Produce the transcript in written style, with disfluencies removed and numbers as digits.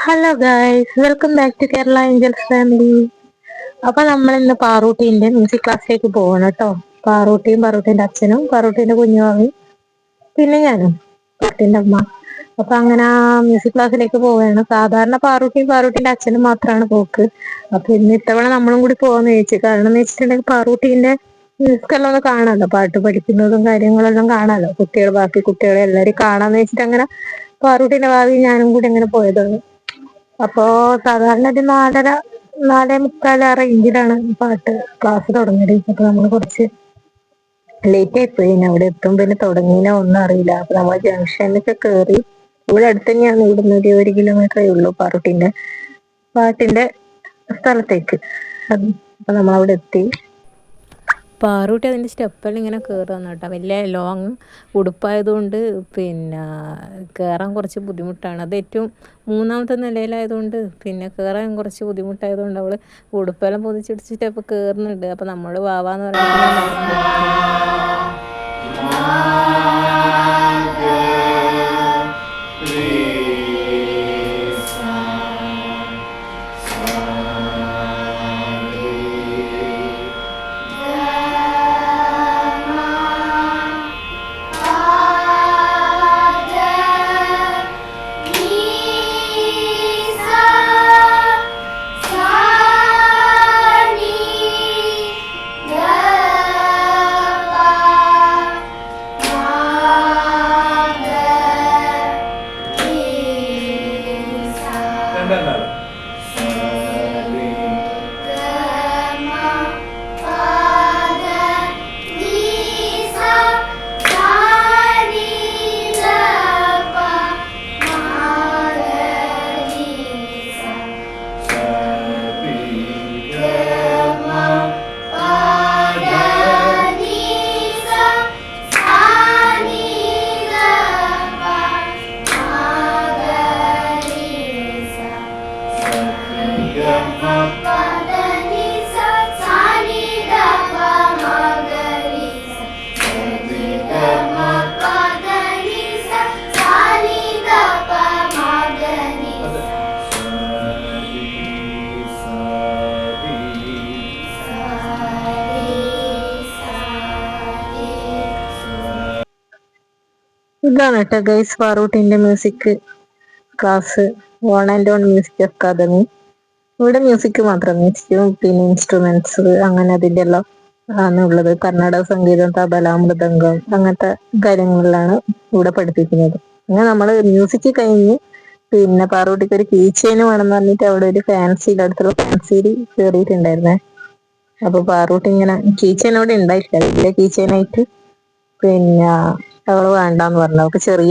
Hello guys, welcome back to Kerala angels family. അപ്പൊ നമ്മൾ ഇന്ന് പാറൂട്ടീന്റെ മ്യൂസിക് ക്ലാസ്സിലേക്ക് പോവാണ് കേട്ടോ. പാറൂട്ടീന്റെ അച്ഛനും പാറൂട്ടീന്റെ കുഞ്ഞുമാവയും പിന്നെ ഞാനും പാറൂട്ടീന്റെ അമ്മ. അപ്പൊ അങ്ങനെ ആ മ്യൂസിക് ക്ലാസ്സിലേക്ക് പോവുകയാണ്. സാധാരണ പാറൂട്ടീന്റെ അച്ഛനും മാത്രമാണ് പോക്ക്. അപ്പൊ ഇന്ന് ഇത്തവണ നമ്മളും കൂടി പോവാന്ന് ചോദിച്ചു. കാരണം എന്ന് വെച്ചിട്ടുണ്ടെങ്കിൽ പാറൂട്ടീന്റെ മ്യൂസിക് എല്ലാം ഒന്ന് കാണാമല്ലോ, പാട്ട് പഠിക്കുന്നതും കാര്യങ്ങളെല്ലാം കാണാമല്ലോ. ബാക്കി കുട്ടികളെ എല്ലാവരും കാണാന്ന് വെച്ചിട്ട് അങ്ങനെ പാറൂട്ടീന്റെ ഭാവി ഞാനും കൂടി അങ്ങനെ പോയതാണ്. അപ്പോ സാധാരണ ഒരു 4:30 4:45 ആ റേഞ്ചിലാണ് പാട്ട് ക്ലാസ് തുടങ്ങിയത്. അപ്പൊ നമ്മൾ കുറച്ച് ലേറ്റ് ആയിപ്പോയി. അവിടെ എത്തും പിന്നെ തുടങ്ങിനോ ഒന്നും അറിയില്ല. അപ്പൊ നമ്മൾ ജംഗ്ഷനിലൊക്കെ കയറി. ഇവിടെ അടുത്ത് തന്നെയാണ്, ഇവിടുന്ന് ഒരു 1 കിലോമീറ്ററേ ഉള്ളൂ പാട്ടിന്റെ സ്ഥലത്തേക്ക്. അപ്പൊ നമ്മളവിടെ എത്തി. പാറൂട്ടി അതിൻ്റെ സ്റ്റെപ്പെല്ലാം ഇങ്ങനെ കയറുകയാണ് കേട്ടോ. വലിയ ലോങ് ഉടുപ്പായതുകൊണ്ട് പിന്നെ കയറാൻ കുറച്ച് ബുദ്ധിമുട്ടാണ്. അത് ഏറ്റവും 3ാമത്തെ നിലയിലായതുകൊണ്ട് പിന്നെ കയറാൻ കുറച്ച് ബുദ്ധിമുട്ടായതുകൊണ്ട് അവൾ ഉടുപ്പെല്ലാം പൊതിച്ചിടിച്ചിട്ട് അപ്പോൾ കയറുന്നുണ്ട്. അപ്പോൾ നമ്മൾ വാവാന്ന് പറയുന്നത് ഇതാണ് കേട്ടോ ഗൈസ് പാറൂട്ടീന്റെ music class, on and on music academy. ഇവിടെ മ്യൂസിക് മാത്രം, മ്യൂസിക്കും പിന്നെ ഇൻസ്ട്രുമെന്റ്സ് അങ്ങനെ അതിന്റെ എല്ലാം ആണ് ഉള്ളത്. കർണാടക സംഗീതം, തബല, മൃദംഗം അങ്ങനത്തെ കാര്യങ്ങളിലാണ് ഇവിടെ പഠിപ്പിക്കുന്നത്. അങ്ങനെ നമ്മള് മ്യൂസിക് കഴിഞ്ഞ് പിന്നെ പാറൂട്ടിക്ക് ഒരു കീ ചെയിൻ വേണമെന്ന് പറഞ്ഞിട്ട് അവിടെ ഒരു അടുത്തുള്ള ഫാൻസിയിൽ കയറിയിട്ടുണ്ടായിരുന്നേ. അപ്പൊ പാറൂട്ടി ഇങ്ങനെ കീ ചെയിൻ അവിടെ ഉണ്ടായിട്ടില്ല, വലിയ കീ ചെയിനായിട്ട് പിന്നെ അവള് വേണ്ടാന്ന് പറഞ്ഞു. അവൾക്ക് ചെറിയ